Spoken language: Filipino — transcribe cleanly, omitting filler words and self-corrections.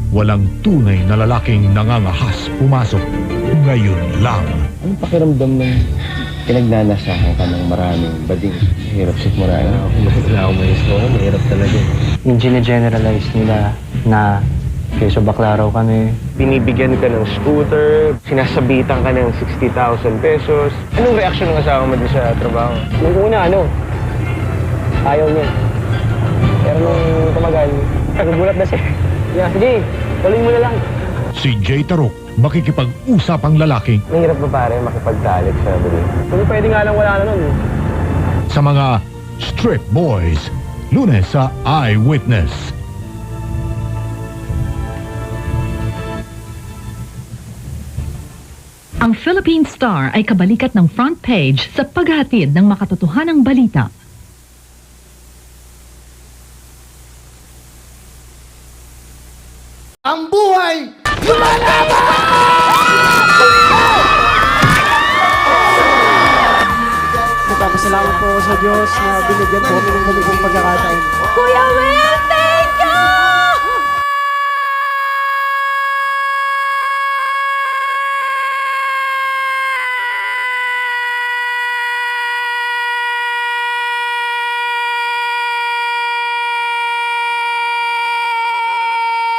walang tunay na lalaking nangangahas pumasok. Ngayon lang. Anong pakiramdam ng pinagnanasahan ka ng maraming bading? Hirap sikmurahin. Wala akong maisip ko. Mahirap talaga. Yung gine-generalize nila na kaysa bakla raw kami. Binibigyan ka ng scooter, sinasabitan ka ng 60,000 pesos. Anong reaksyon ng asawa mo din sa trabaho? Nung una, ayaw niya. Pero nung tumagal, nagugulat na siya. Yeah, sige, tuloy mo na lang. Si Jay Tarok, makikipag-usap ang lalaking Mahirap ba pare makipagtalik sa bading? Kung pwede nga lang wala na nun. sa mga strip boys. Lunes sa Eyewitness. Ang Philippine Star ay kabalikat ng front page sa paghahatid ng makatotohanang balita. Ang buhay Nagpapasalamat po ako sa Diyos na binigyan po kami ng ganitong pagkakataon. Kuya Will!